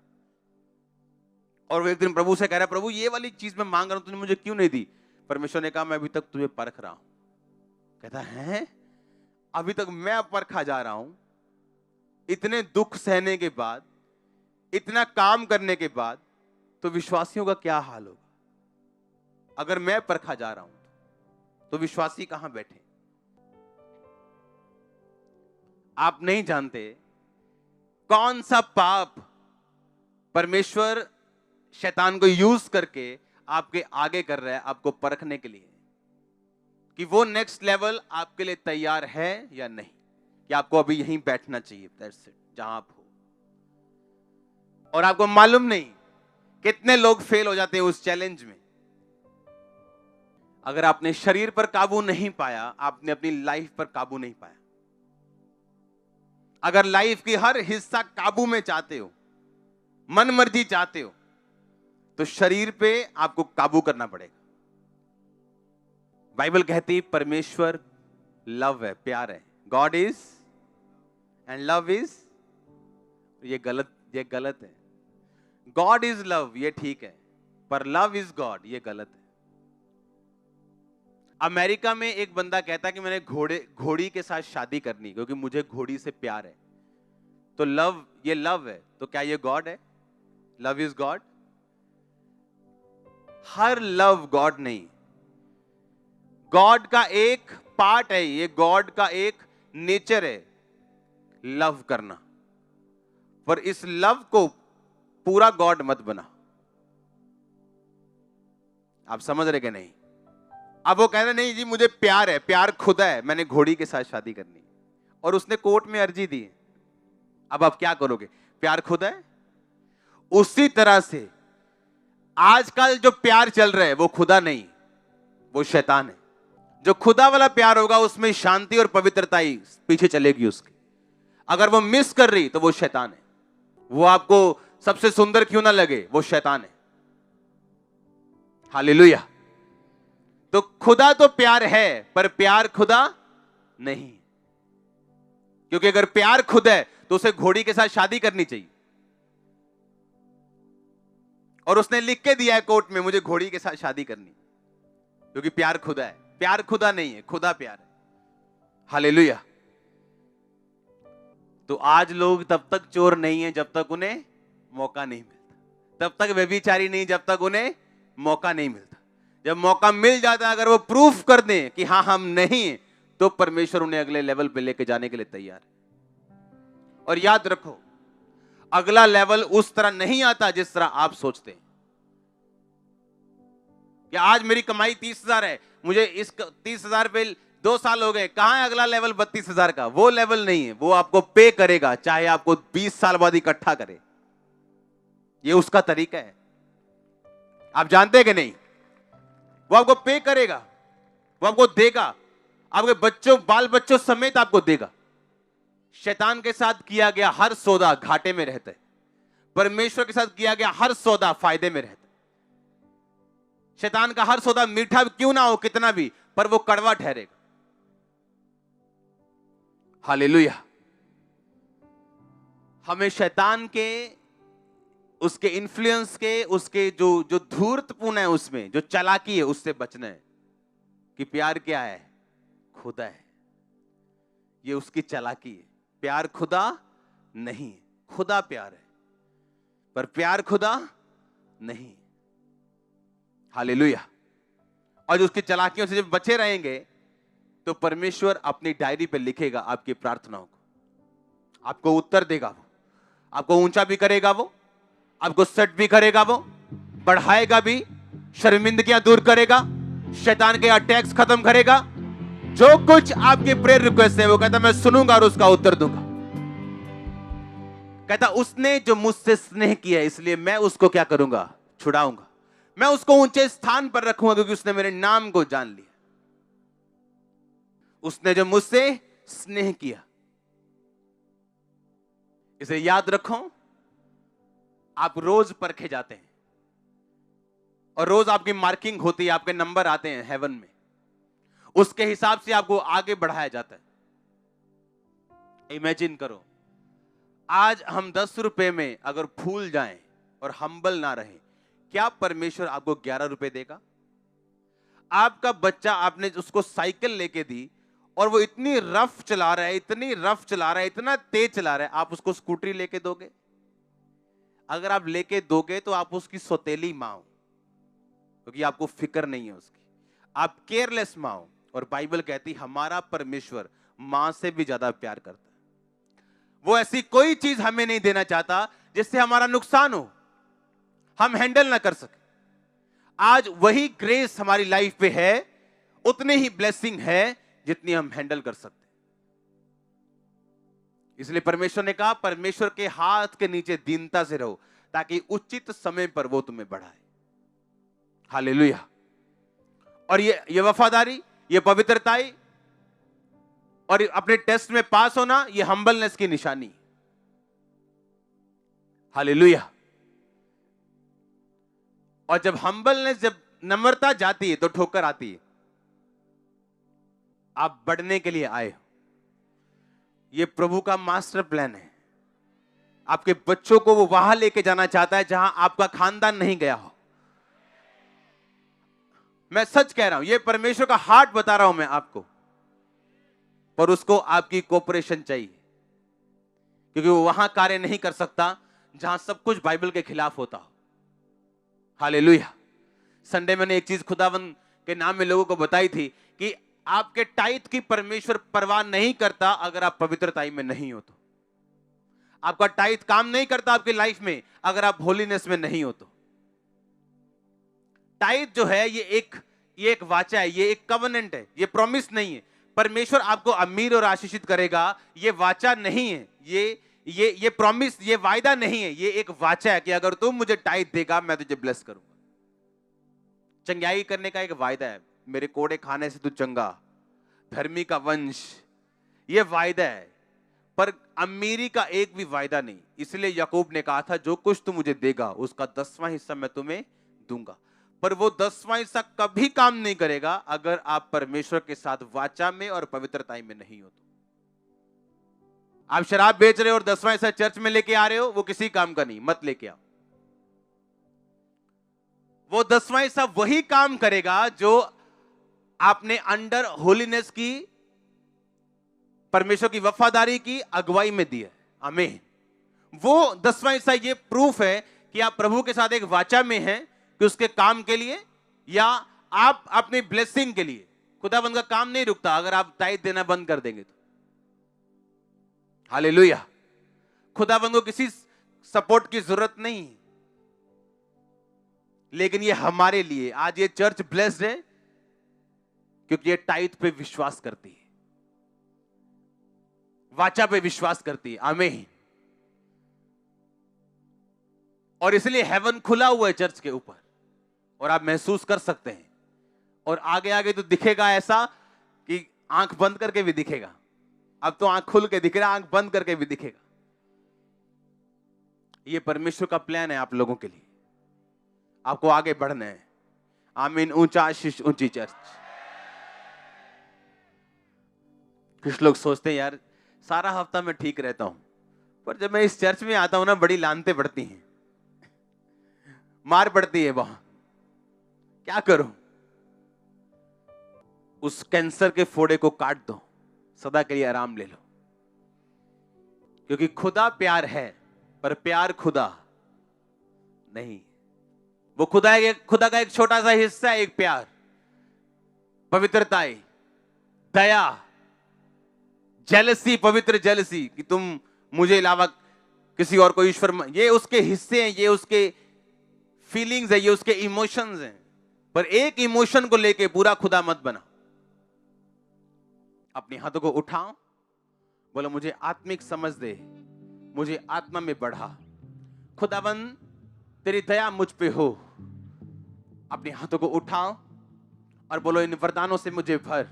[SPEAKER 2] और वो एक दिन प्रभु से कह रहा है, प्रभु ये वाली चीज मैं मांग रहा हूं, तूने मुझे क्यों नहीं दी? परमेश्वर ने कहा मैं अभी तक तुझे परख रहा हूं। कहता है अभी तक मैं परखा जा रहा हूं? इतने दुख सहने के बाद, इतना काम करने के बाद, तो विश्वासियों का क्या हाल होगा? अगर मैं परखा जा रहा हूं तो विश्वासी कहां बैठे? आप नहीं जानते कौन सा पाप परमेश्वर शैतान को यूज करके आपके आगे कर रहा है, आपको परखने के लिए कि वो नेक्स्ट लेवल आपके लिए तैयार है या नहीं, कि आपको अभी यहीं बैठना चाहिए, दैट्स इट, जहां आप हो। और आपको मालूम नहीं कितने लोग फेल हो जाते हैं उस चैलेंज में। अगर आपने शरीर पर काबू नहीं पाया, आपने अपनी लाइफ पर काबू नहीं पाया। अगर लाइफ की हर हिस्सा काबू में चाहते हो, मन मर्जी चाहते हो, तो शरीर पे आपको काबू करना पड़ेगा। बाइबल कहती परमेश्वर लव है, प्यार है। God is and love is, ये गलत है। गॉड इज लव, ये ठीक है, पर लव इज गॉड, ये गलत है। अमेरिका में एक बंदा कहता है कि मैंने घोड़ी के साथ शादी करनी क्योंकि मुझे घोड़ी से प्यार है। तो लव, ये लव है, तो क्या ये गॉड है? Love is God? Her love God नहीं, गॉड का एक पार्ट है, ये गॉड का एक नेचर है लव करना, पर इस लव को पूरा गॉड मत बना। आप समझ रहे कि नहीं? अब वो कह रहे नहीं जी मुझे प्यार है, प्यार खुदा है, मैंने घोड़ी के साथ शादी करनी, और उसने कोर्ट में अर्जी दी। अब आप क्या करोगे? प्यार खुदा है? उसी तरह से आजकल जो प्यार चल रहा है वो खुदा नहीं, वो शैतान है। जो खुदा वाला प्यार होगा उसमें शांति और पवित्रता ही पीछे चलेगी उसकी। अगर वो मिस कर रही तो वो शैतान है। वो आपको सबसे सुंदर क्यों ना लगे, वो शैतान है। हालेलुया। तो खुदा तो प्यार है, पर प्यार खुदा नहीं, क्योंकि अगर प्यार खुदा है तो उसे घोड़ी के साथ शादी करनी चाहिए। और उसने लिख के दिया है कोर्ट में मुझे घोड़ी के साथ शादी करनी, क्योंकि प्यार खुदा है। प्यार खुदा नहीं है, खुदा प्यार है। हालेलुया। तो आज लोग तब तक चोर नहीं है जब तक उन्हें मौका नहीं मिलता, तब तक व्यभिचारी नहीं जब तक उन्हें मौका नहीं मिलता। जब मौका मिल जाता है, अगर वो प्रूफ कर दें कि हाँ हम नहीं, तो परमेश्वर उन्हें अगले लेवल पे लेके जाने के लिए तैयार है। और याद रखो, अगला लेवल उस तरह नहीं आता जिस तरह आप सोचते हैं कि आज मेरी कमाई 30,000 है, मुझे इस 30,000 पे 2 साल हो गए, कहां है अगला लेवल 32,000 का? वो लेवल नहीं है, वो आपको पे करेगा, चाहे आपको 20 साल बाद इकट्ठा करे। ये उसका तरीका है। आप जानते हैं कि नहीं? वो आपको पे करेगा, वो आपको देगा, आपके बच्चों बाल बच्चों समेत आपको देगा। शैतान के साथ किया गया हर सौदा घाटे में रहता है, परमेश्वर के साथ किया गया हर सौदा फायदे में रहता है। शैतान का हर सौदा मीठा क्यों ना हो, कितना भी, पर वो कड़वा ठहरेगा। हालेलुया। हमें शैतान के, उसके इन्फ्लुएंस के, उसके जो धूर्तपूर्ण है, उसमें जो चालाकी है, उससे बचना है। कि प्यार क्या है? खुदा है। ये उसकी चालाकी है। प्यार खुदा नहीं, खुदा प्यार है, पर प्यार खुदा नहीं। हालेलुया। और जो उसकी चालाकियों से जब बचे रहेंगे तो परमेश्वर अपनी डायरी पे लिखेगा आपकी प्रार्थनाओं को, आपको उत्तर देगा, वो आपको ऊंचा भी करेगा, वो आपको सेट भी करेगा, वो बढ़ाएगा भी, शर्मिंदगियां दूर करेगा, शैतान के अटैक्स खत्म करेगा। जो कुछ आपकी प्रेयर रिक्वेस्ट है वो कहता मैं सुनूंगा और उसका उत्तर दूंगा। कहता उसने जो मुझसे स्नेह किया है इसलिए मैं उसको क्या करूंगा? छुड़ाऊंगा। मैं उसको ऊंचे स्थान पर रखूंगा क्योंकि उसने मेरे नाम को जान लिया। उसने जो मुझसे स्नेह किया, इसे याद रखो। आप रोज परखे जाते हैं और रोज आपकी मार्किंग होती है, आपके नंबर आते हैं हेवन में, उसके हिसाब से आपको आगे बढ़ाया जाता है। इमेजिन करो, आज हम 10 रुपए में अगर फूल जाएं और हम्बल ना रहे, क्या परमेश्वर आपको 11 रुपए देगा? आपका बच्चा, आपने उसको साइकिल लेके दी और वो इतनी रफ चला रहा है, इतनी रफ चला रहा है, इतना तेज चला रहा है, आप उसको स्कूटरी लेके दोगे? अगर आप लेके दोगे तो आप उसकी सौतेली मां हो। क्योंकि आपको फिक्र नहीं है उसकी, आप केयरलेस माँ हो। और बाइबल कहती हमारा परमेश्वर माँ से भी ज्यादा प्यार करता है। वो ऐसी कोई चीज हमें नहीं देना चाहता जिससे हमारा नुकसान हो, हम हैंडल ना कर सके। आज वही ग्रेस हमारी लाइफ पे है, उतनी ही ब्लेसिंग है जितनी हम हैंडल कर सकते। इसलिए परमेश्वर ने कहा परमेश्वर के हाथ के नीचे दीनता से रहो, ताकि उचित समय पर वो तुम्हें बढ़ाए। हालेलुया। और ये वफादारी, ये पवित्रताई और अपने टेस्ट में पास होना, ये हम्बलनेस की निशानी। हालेलुया। और जब हम्बलनेस, जब नम्रता जाती है तो ठोकर आती है। आप बढ़ने के लिए आए हो, ये प्रभु का मास्टर प्लान है। आपके बच्चों को वो वहां लेके जाना चाहता है जहां आपका खानदान नहीं गया हो। मैं सच कह रहा हूं, ये परमेश्वर का हार्ट बता रहा हूं मैं आपको। पर उसको आपकी कोऑपरेशन चाहिए, क्योंकि वो वहां कार्य नहीं कर सकता जहां सब कुछ बाइबल के खिलाफ होता हो। हालेलुया। संडे मैंने एक चीज खुदावंद के नाम में लोगों को बताई थी कि आपके टाइट की परमेश्वर परवाह नहीं करता अगर आप पवित्रताई में नहीं हो तो। आपका टाइट काम नहीं करता आपकी लाइफ में अगर आप होलीनेस में नहीं हो तो। टाइट जो है ये एक वाचा है, ये एक कवनेंट है, ये प्रॉमिस नहीं है। परमेश्वर आपको अमीर और आशीषित करेगा, ये वाचा नहीं है, ये प्रॉमिस, ये वायदा नहीं है, ये एक वाचा है कि अगर तुम मुझे टाइट देगा मैं तुझे ब्लेस करूंगा। चंगाई करने का एक वायदा है, मेरे कोड़े खाने से तू चंगा, धर्मी का वंश, ये वायदा है। पर अमीरी का एक भी वायदा नहीं। इसलिए याकूब ने कहा था जो कुछ तू मुझे देगा उसका 10वां हिस्सा मैं तुम्हें दूंगा। पर वो 10वां हिस्सा कभी काम नहीं करेगा अगर आप परमेश्वर के साथ वाचा में और पवित्रताई में नहीं हो तो। आप शराब बेच रहे हो और 10वां हिस्सा चर्च में लेके आ रहे हो, वो किसी काम का नहीं, मत लेके आओ। वो 10वां हिस्सा वही काम करेगा जो आपने अंडर होलीनेस की, परमेश्वर की वफादारी की अगुवाई में दी है। आमीन। वो 10वां हिस्सा ये प्रूफ है कि आप प्रभु के साथ एक वाचा में हैं कि उसके काम के लिए या आप अपनी ब्लेसिंग के लिए। खुदावंद का काम नहीं रुकता अगर आप टाइट देना बंद कर देंगे तो। हालेलुया। खुदावंद को किसी सपोर्ट की जरूरत नहीं, लेकिन ये हमारे लिए आज ये चर्च ब्लेस्ड है क्योंकि ये टाइट पे विश्वास करती है, वाचा पे विश्वास करती है। आमीन। और इसलिए हेवन खुला हुआ है चर्च के ऊपर और आप महसूस कर सकते हैं। और आगे आगे तो दिखेगा ऐसा कि आंख बंद करके भी दिखेगा। अब तो आंख खुल के दिख रहा है, आंख बंद करके भी दिखेगा। ये परमेश्वर का प्लान है आप लोगों के लिए। आपको आगे बढ़ना है। आमीन। ऊंचा आशीष, ऊंची चर्च। कुछ लोग सोचते हैं यार सारा हफ्ता मैं ठीक रहता हूं, पर जब मैं इस चर्च में आता हूं ना बड़ी लानतें पड़ती हैं, मार पड़ती है वहां। क्या करूं? उस कैंसर के फोड़े को काट दो, सदा के लिए आराम ले लो। क्योंकि खुदा प्यार है, पर प्यार खुदा नहीं। वो खुदा का एक छोटा सा हिस्सा है, एक प्यार, पवित्रताई, दया, जेलसी, पवित्र जेलसी कि तुम मुझे अलावा किसी और को ईश्वर, ये उसके हिस्से हैं, ये उसके फीलिंग्स है, ये उसके इमोशंस हैं। पर एक इमोशन को लेके पूरा खुदा मत बना। अपने हाथों को उठाओ, बोलो मुझे आत्मिक समझ दे, मुझे आत्मा में बढ़ा। खुदावन तेरी दया मुझ पे हो। अपने हाथों को उठाओ और बोलो इन वरदानों से मुझे भर।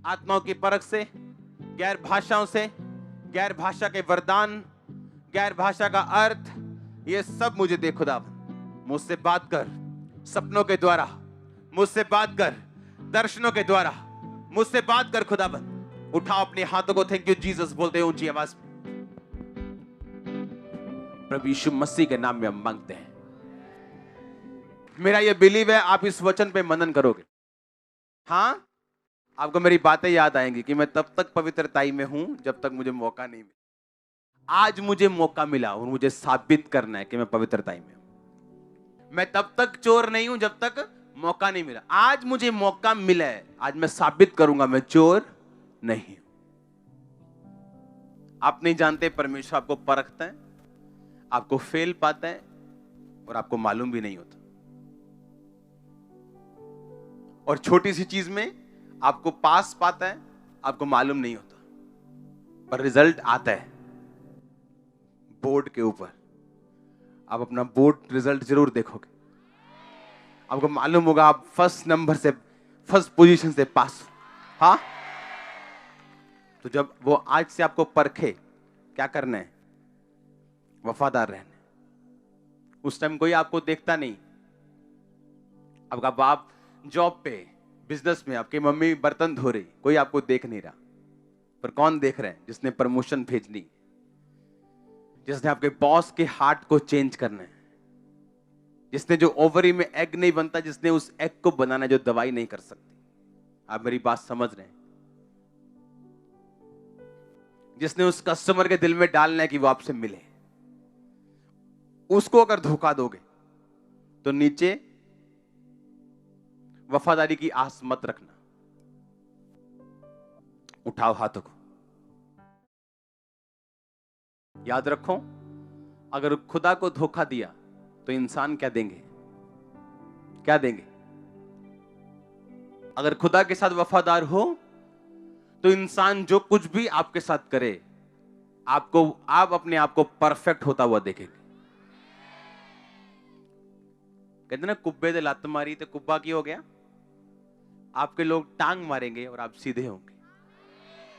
[SPEAKER 2] आत्माओं की परख से, गैर भाषाओं से, गैर भाषा के वरदान, गैर भाषा का अर्थ, ये सब मुझे दे खुदावन। मुझसे बात कर सपनों के द्वारा, मुझसे बात कर दर्शनों के द्वारा, मुझसे बात कर खुदावन। उठाओ अपने हाथों को, थैंक यू जीसस बोलते हैं ऊंची आवाज में। प्रभु यीशु मसीह के नाम में हम मांगते हैं। मेरा ये बिलीव है आप इस वचन पे मनन करोगे। हाँ, आपको मेरी बातें याद आएंगी कि मैं तब तक पवित्रताई में हूं जब तक मुझे मौका नहीं मिला। आज मुझे मौका मिला और मुझे साबित करना है कि मैं पवित्रताई में हूं। मैं तब तक चोर नहीं हूं जब तक मौका नहीं मिला। आज मुझे मौका मिला है, आज मैं साबित करूंगा मैं चोर नहीं हूं। आप नहीं जानते परमेश्वर आपको परखता है, आपको फेल पाता है और आपको मालूम भी नहीं होता। और छोटी सी चीज में आपको पास पाता है, आपको मालूम नहीं होता, पर रिजल्ट आता है बोर्ड के ऊपर। आप अपना बोर्ड रिजल्ट जरूर देखोगे, आपको मालूम होगा आप फर्स्ट नंबर से, फर्स्ट पोजीशन से पास। हाँ, तो जब वो आज से आपको परखे, क्या करना है? वफादार रहना है। उस टाइम कोई आपको देखता नहीं, आपका बाप जॉब पे, बिजनेस में, आपकी मम्मी बर्तन धो रही, कोई आपको देख नहीं रहा। पर कौन देख रहे हैं? जिसने प्रमोशन भेजनी, जिसने आपके बॉस के हार्ट को चेंज करना है, जिसने जो ओवरी में एग नहीं बनता, जिसने उस एग को बनाना है जो दवाई नहीं कर सकती। आप मेरी बात समझ रहे हैं? जिसने उस कस्टमर के दिल में डालना है कि वो आपसे मिले, उसको अगर धोखा दोगे तो नीचे वफादारी की आस मत रखना। उठाओ हाथों को, याद रखो, अगर खुदा को धोखा दिया तो इंसान क्या देंगे? क्या देंगे? अगर खुदा के साथ वफादार हो तो इंसान जो कुछ भी आपके साथ करे, आप अपने आप को परफेक्ट होता हुआ देखेंगे। कहते ना, कुब्बे दे लत मारी तो कुब्बा की हो गया। आपके लोग टांग मारेंगे और आप सीधे होंगे।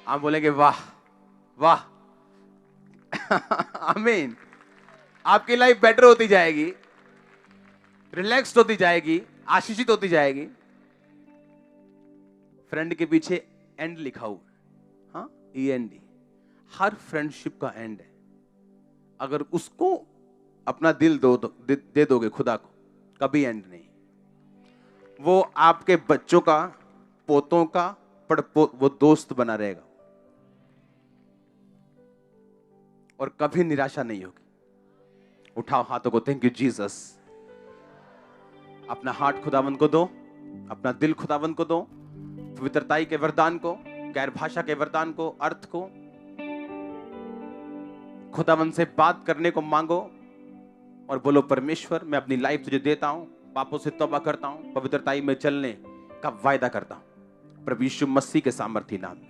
[SPEAKER 2] आप बोलेंगे वाह वाह। आमीन। आपकी लाइफ बेटर होती जाएगी, रिलैक्स्ड होती जाएगी, आशीषित होती जाएगी। फ्रेंड के पीछे एंड लिखा हुआ है, हाँ, END। हर फ्रेंडशिप का एंड है। अगर उसको अपना दिल दे दोगे खुदा को, कभी एंड नहीं। वो आपके बच्चों का, पोतों का, वो दोस्त बना रहेगा और कभी निराशा नहीं होगी। उठाओ हाथों को, थैंक यू जीसस। अपना हार्ट खुदावंद को दो, अपना दिल खुदावंद को दो, पवित्रताई के वरदान को, गैर भाषा के वरदान को, अर्थ को, खुदावंद से बात करने को मांगो और बोलो, परमेश्वर मैं अपनी लाइफ तुझे देता हूं, पापों से तौबा करता हूं, पवित्रताई में चलने का वायदा करता हूं, प्रभु यीशु मसीह के सामर्थी नाम में।